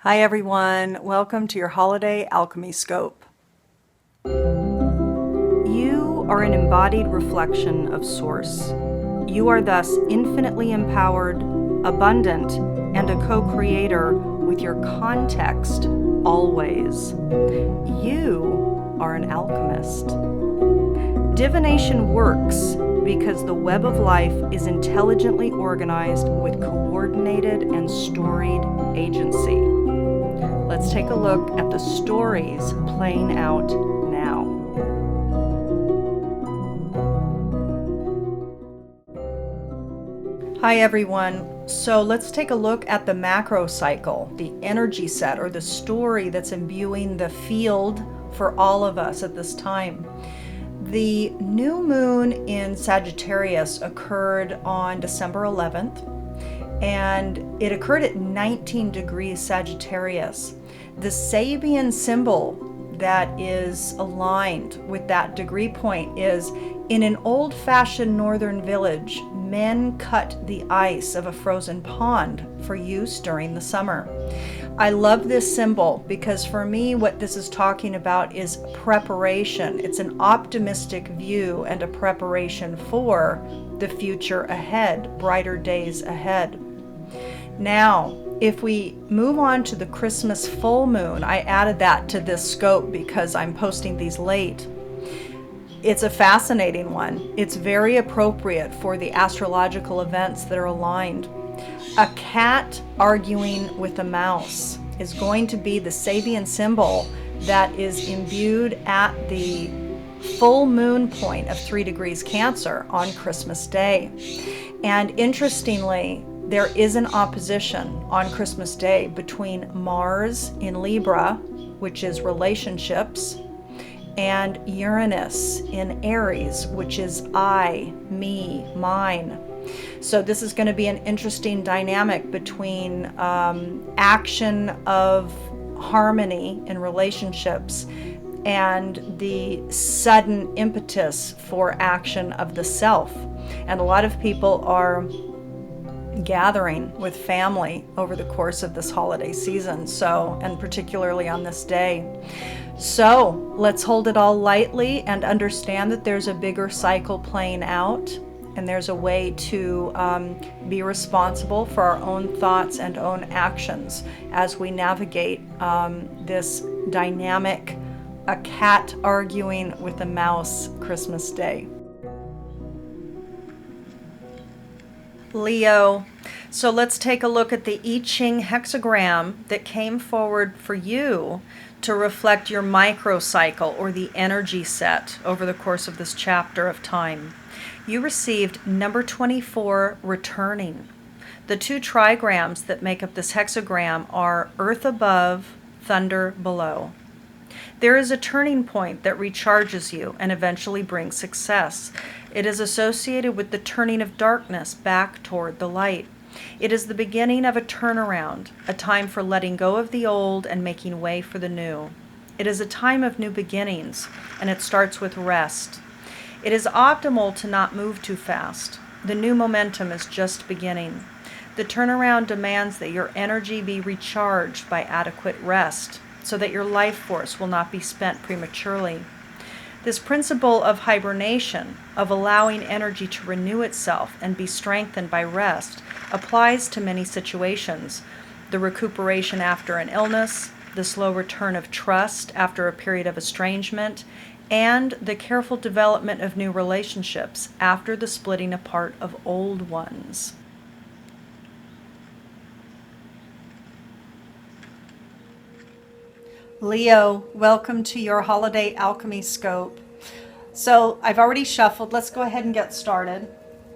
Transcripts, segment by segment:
Hi everyone, welcome to your holiday alchemy scope. You are an embodied reflection of Source. You are thus infinitely empowered, abundant, and a co-creator with your context always. You are an alchemist. Divination works because the web of life is intelligently organized with coordinated and storied agency. Let's take a look at the stories playing out now. Hi everyone. So let's take a look at the macro cycle, the energy set, or the story that's imbuing the field for all of us at this time. The new moon in Sagittarius occurred on December 11th, and it occurred at 19 degrees Sagittarius. The Sabian symbol that is aligned with that degree point is, in an old-fashioned northern village, men cut the ice of a frozen pond for use during the summer. I love this symbol because for me what this is talking about is preparation. It's an optimistic view and a preparation for the future ahead, brighter days ahead. Now, if we move on to the Christmas full moon, I added that to this scope because I'm posting these late. It's a fascinating one. It's very appropriate for the astrological events that are aligned. A cat arguing with a mouse is going to be the Sabian symbol that is imbued at the full moon point of 3 degrees Cancer on Christmas Day. And interestingly, there is an opposition on Christmas Day between Mars in Libra, which is relationships, and Uranus in Aries, which is I, me, mine. So this is going to be an interesting dynamic between action of harmony in relationships and the sudden impetus for action of the self. And a lot of people are gathering with family over the course of this holiday season, and particularly on this day. So let's hold it all lightly and understand that there's a bigger cycle playing out, and there's a way to be responsible for our own thoughts and own actions as we navigate this dynamic, a cat arguing with a mouse Christmas Day. Leo. So let's take a look at the I Ching hexagram that came forward for you to reflect your microcycle or the energy set over the course of this chapter of time. You received number 24, returning. The two trigrams that make up this hexagram are earth above, thunder below. There is a turning point that recharges you and eventually brings success. It is associated with the turning of darkness back toward the light. It is the beginning of a turnaround, a time for letting go of the old and making way for the new. It is a time of new beginnings, and it starts with rest. It is optimal to not move too fast. The new momentum is just beginning. The turnaround demands that your energy be recharged by adequate rest, so that your life force will not be spent prematurely. This principle of hibernation, of allowing energy to renew itself and be strengthened by rest, applies to many situations. The recuperation after an illness, the slow return of trust after a period of estrangement, and the careful development of new relationships after the splitting apart of old ones. Leo, welcome to your holiday alchemy scope. So I've already shuffled. Let's go ahead and get started.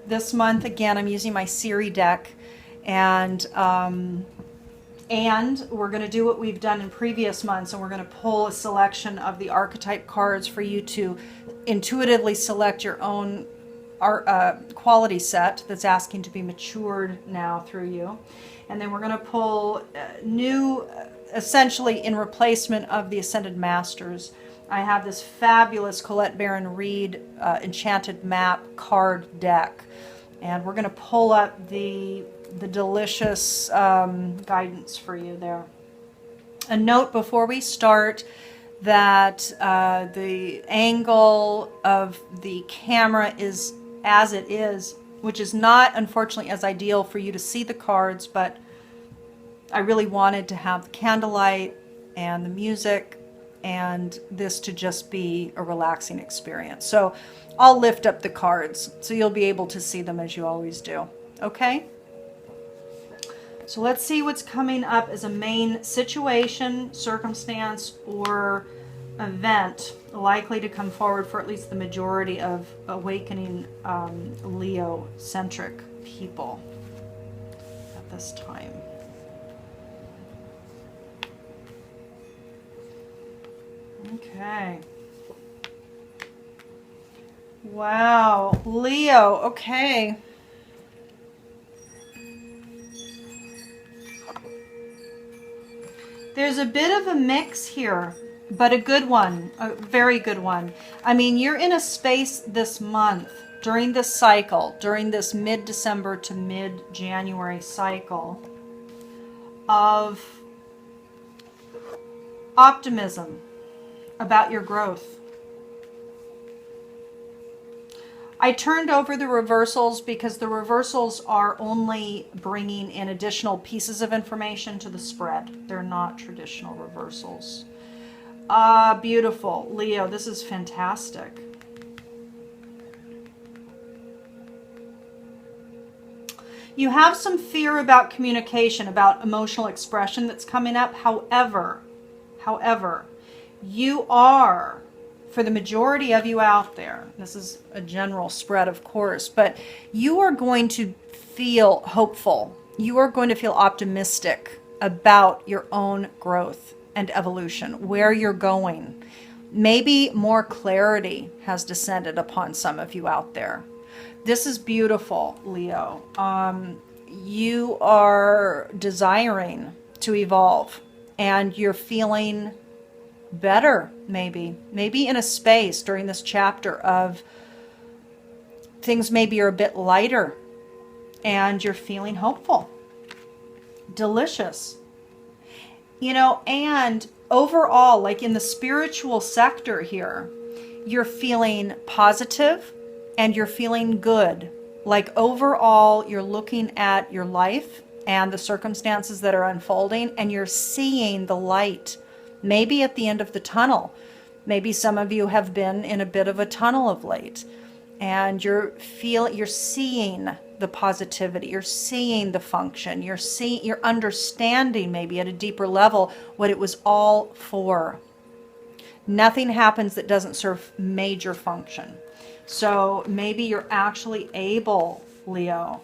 This month, again, I'm using my Siri deck, and we're going to do what we've done in previous months, and we're going to pull a selection of the archetype cards for you to intuitively select your own quality set that's asking to be matured now through you. And then we're going to pull new, essentially in replacement of the Ascended Masters. I have this fabulous Colette Baron Reed Enchanted Map card deck. And we're going to pull up the delicious guidance for you there. A note before we start that the angle of the camera is as it is, which is not, unfortunately, as ideal for you to see the cards, but I really wanted to have the candlelight and the music and this to just be a relaxing experience. So I'll lift up the cards so you'll be able to see them as you always do. Okay? So let's see what's coming up as a main situation, circumstance, or event likely to come forward for at least the majority of awakening Leo-centric people at this time. Okay. Wow, Leo, okay. There's a bit of a mix here, but a good one, a very good one. I mean, you're in a space this month, during this cycle, during this mid-December to mid-January cycle, of optimism about your growth. I turned over the reversals because the reversals are only bringing in additional pieces of information to the spread. They're not traditional reversals. Ah, beautiful. Leo, this is fantastic. You have some fear about communication, about emotional expression that's coming up. However, you are, for the majority of you out there, this is a general spread, of course, but you are going to feel hopeful. You are going to feel optimistic about your own growth and evolution, where you're going. Maybe more clarity has descended upon some of you out there. This is beautiful, Leo. You are desiring to evolve, and you're feeling better, maybe in a space during this chapter of things maybe are a bit lighter and you're feeling hopeful. Delicious. You know, and overall, like in the spiritual sector here, you're feeling positive and you're feeling good. Like overall, you're looking at your life and the circumstances that are unfolding and you're seeing the light. Maybe at the end of the tunnel. Maybe some of you have been in a bit of a tunnel of late. And you're seeing the positivity. You're seeing the function. You're understanding maybe at a deeper level what it was all for. Nothing happens that doesn't serve major function. So maybe you're actually able, Leo,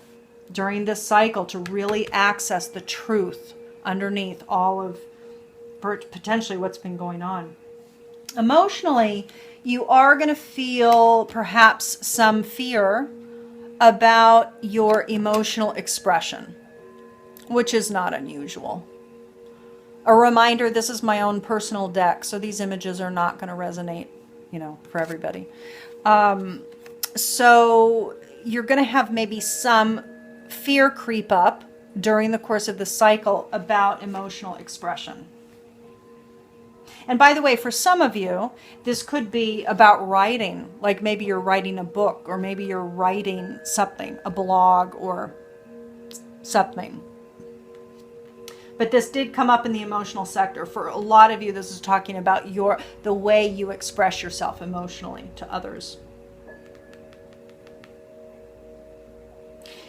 during this cycle to really access the truth underneath all of potentially what's been going on. Emotionally, you are going to feel perhaps some fear about your emotional expression, which is not unusual. A reminder, this is my own personal deck, so these images are not going to resonate, for everybody. So you're going to have maybe some fear creep up during the course of the cycle about emotional expression. And by the way, for some of you, this could be about writing, like maybe you're writing a book, or maybe you're writing something, a blog or something. But this did come up in the emotional sector. For a lot of you, this is talking about the way you express yourself emotionally to others.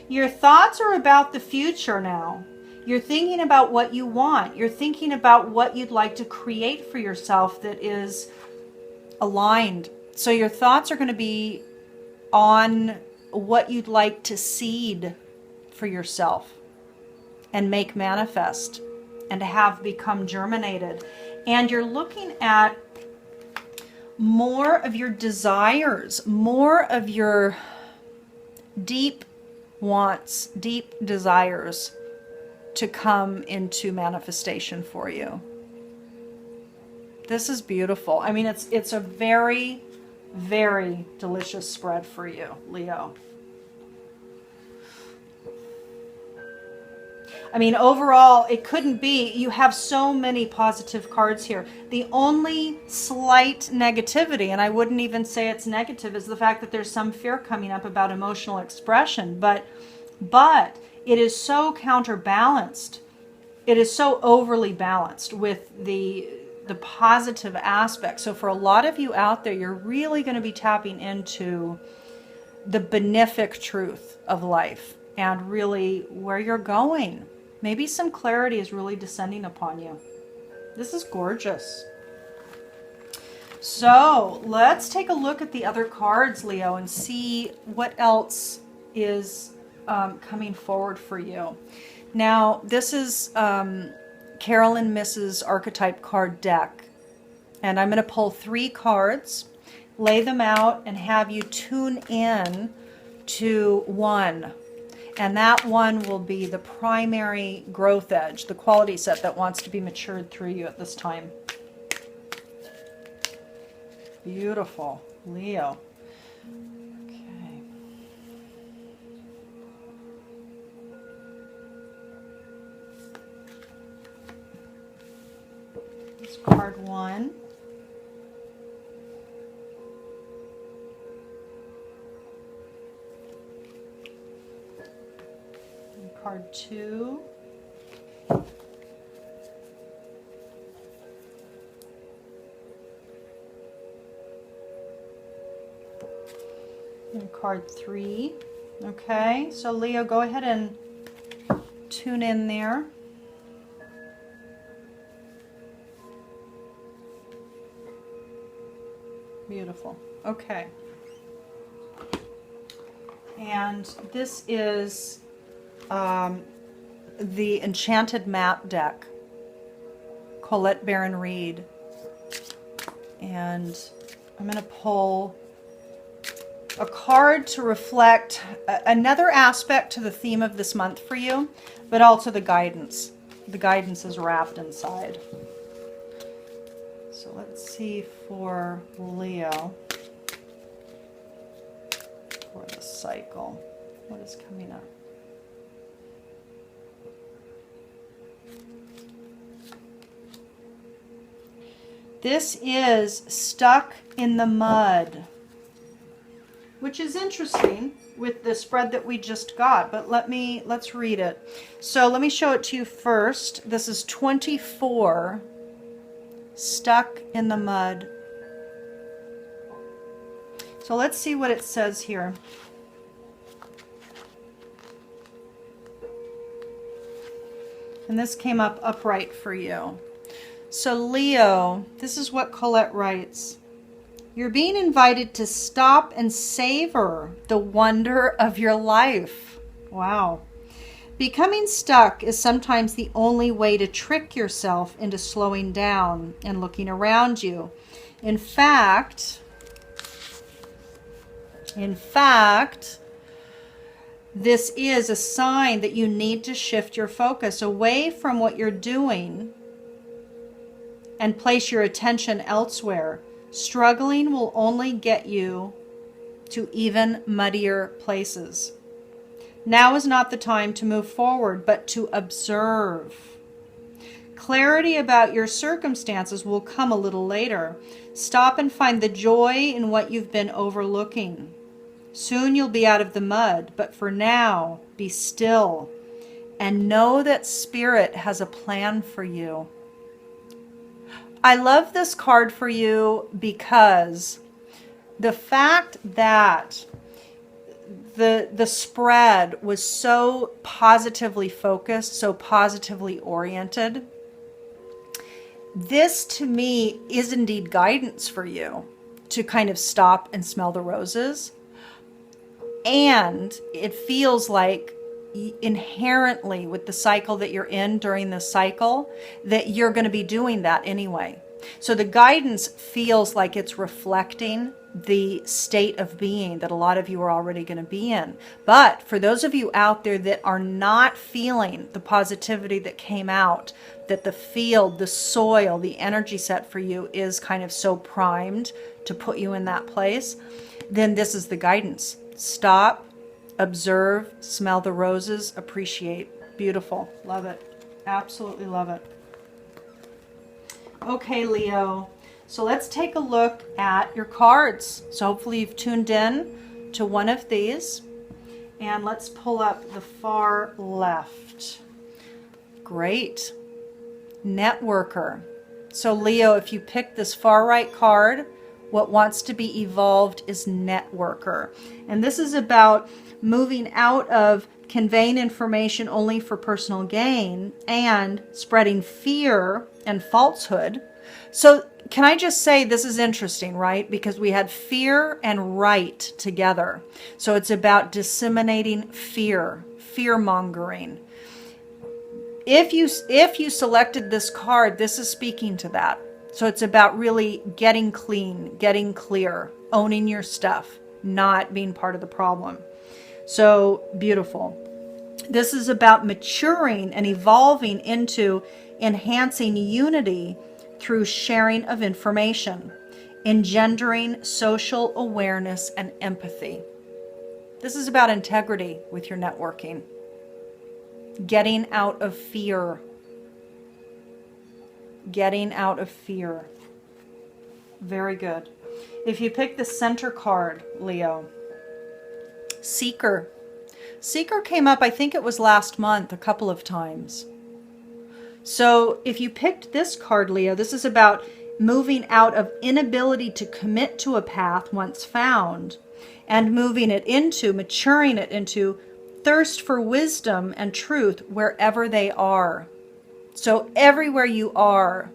Your thoughts are about the future now. You're thinking about what you want. You're thinking about what you'd like to create for yourself that is aligned. So your thoughts are going to be on what you'd like to seed for yourself and make manifest and have become germinated. And you're looking at more of your desires, more of your deep wants, deep desires to come into manifestation for you. This is beautiful. I mean, it's a very, very delicious spread for you, Leo. I mean, overall, it couldn't be. You have so many positive cards here. The only slight negativity, and I wouldn't even say it's negative, is the fact that there's some fear coming up about emotional expression. But it is so counterbalanced. It is so overly balanced with the positive aspect. So for a lot of you out there, you're really going to be tapping into the benefic truth of life and really where you're going. Maybe some clarity is really descending upon you. This is gorgeous. So let's take a look at the other cards, Leo, and see what else is coming forward for you. Now, this is Carolyn Mrs. Archetype card deck. And I'm going to pull 3 cards, lay them out, and have you tune in to one. And that one will be the primary growth edge, the quality set that wants to be matured through you at this time. Beautiful, Leo. Okay. That's card 1. Card 2. And card 3. Okay, so Leo, go ahead and tune in there. Beautiful. Okay. And this is the Enchanted map deck, Colette Baron Reed. And I'm going to pull a card to reflect another aspect to the theme of this month for you, but also the guidance. The guidance is wrapped inside. So let's see for Leo, for the cycle, what is coming up. This is Stuck in the Mud, which is interesting with the spread that we just got, but let's read it. So let me show it to you first. This is 24, Stuck in the Mud. So let's see what it says here. And this came up upright for you. So Leo, this is what Colette writes. You're being invited to stop and savor the wonder of your life. Wow. Becoming stuck is sometimes the only way to trick yourself into slowing down and looking around you. In fact, this is a sign that you need to shift your focus away from what you're doing and place your attention elsewhere. Struggling will only get you to even muddier places. Now is not the time to move forward, but to observe. Clarity about your circumstances will come a little later. Stop and find the joy in what you've been overlooking. Soon you'll be out of the mud, but for now, be still and know that Spirit has a plan for you. I love this card for you because the fact that the spread was so positively focused, so positively oriented, this to me is indeed guidance for you to kind of stop and smell the roses. And it feels like inherently with the cycle that you're in during this cycle that you're going to be doing that anyway. So the guidance feels like it's reflecting the state of being that a lot of you are already going to be in. But for those of you out there that are not feeling the positivity that came out, that the field, the soil, the energy set for you is kind of so primed to put you in that place, then this is the guidance. Stop, observe, smell the roses, appreciate. Beautiful. Love it. Absolutely love it. Okay, Leo. So let's take a look at your cards. So hopefully you've tuned in to one of these. And let's pull up the far left. Great. Networker. So Leo, if you pick this far right card, what wants to be evolved is networker. And this is about moving out of conveying information only for personal gain and spreading fear and falsehood. So can I just say this is interesting, right? Because we had fear and right together. So it's about disseminating fear, fear-mongering. If you selected this card, this is speaking to that. So it's about really getting clean, getting clear, owning your stuff, not being part of the problem. So beautiful. This is about maturing and evolving into enhancing unity through sharing of information, engendering social awareness and empathy. This is about integrity with your networking. Getting out of fear. Getting out of fear. Very good. If you pick the center card, Leo, Seeker. Seeker came up, I think it was last month, a couple of times. So if you picked this card, Leo, this is about moving out of inability to commit to a path once found and moving it into, maturing it into thirst for wisdom and truth wherever they are. So everywhere you are,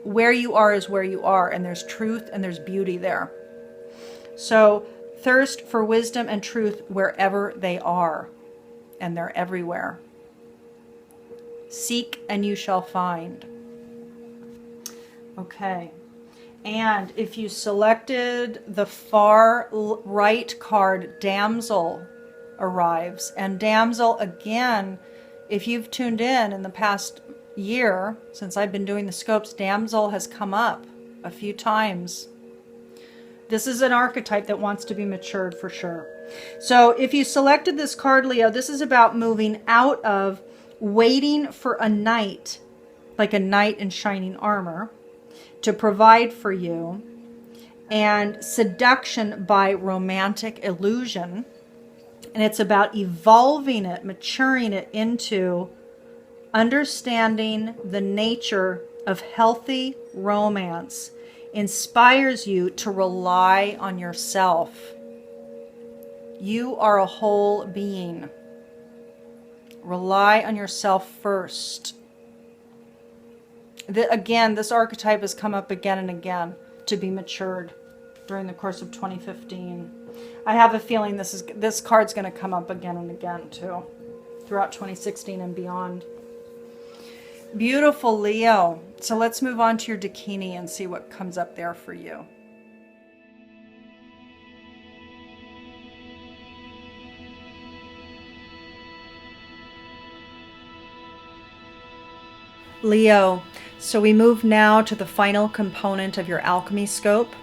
where you are is where you are, and there's truth and there's beauty there. So thirst for wisdom and truth wherever they are, and they're everywhere. Seek and you shall find. Okay. And if you selected the far right card, Damsel arrives. And Damsel, again, if you've tuned in the past year, since I've been doing the scopes, Damsel has come up a few times. This is an archetype that wants to be matured for sure. So if you selected this card, Leo, this is about moving out of waiting for a knight, like a knight in shining armor, to provide for you, and seduction by romantic illusion. And it's about evolving it, maturing it into understanding the nature of healthy romance inspires you to rely on yourself. You are a whole being. Rely on yourself first. Again, this archetype has come up again and again to be matured during the course of 2015. I have a feeling this card's going to come up again and again too, throughout 2016 and beyond. Beautiful, Leo. So let's move on to your Dakini and see what comes up there for you. Leo, so we move now to the final component of your alchemy scope.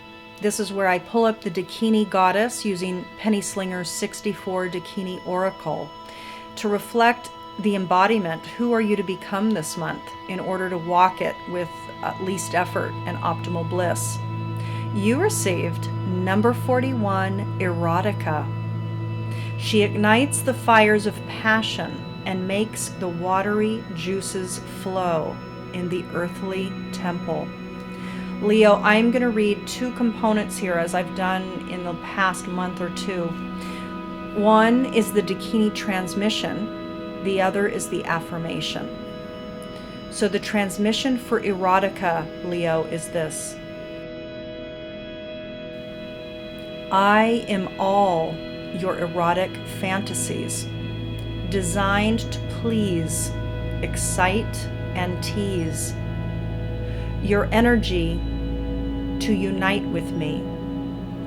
This is where I pull up the Dakini Goddess using Penny Slinger's 64 Dakini Oracle to reflect the embodiment. Who are you to become this month in order to walk it with least effort and optimal bliss? You received number 41, Erotica. She ignites the fires of passion and makes the watery juices flow in the earthly temple. Leo, I'm going to read two components here as I've done in the past month or two. One is the Dakini transmission. The other is the affirmation. So the transmission for erotica, Leo, is this. I am all your erotic fantasies, designed to please, excite, and tease. Your energy to unite with me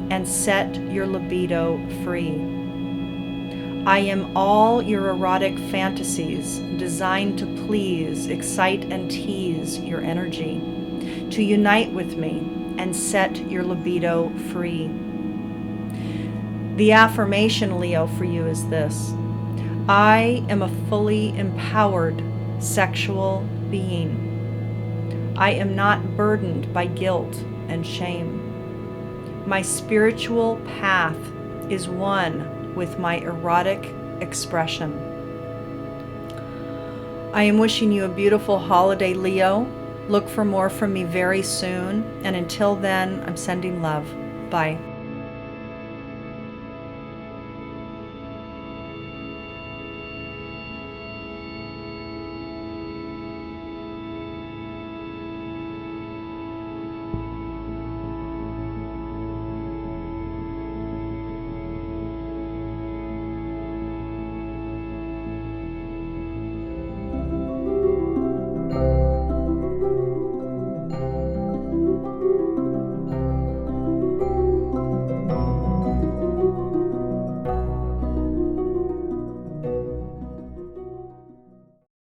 and set your libido free. I am all your erotic fantasies designed to please, excite, and tease your energy, to unite with me and set your libido free. The affirmation, Leo, for you is this. I am a fully empowered sexual being. I am not burdened by guilt and shame. My spiritual path is one with my erotic expression. I am wishing you a beautiful holiday, Leo. Look for more from me very soon. And until then, I'm sending love. Bye.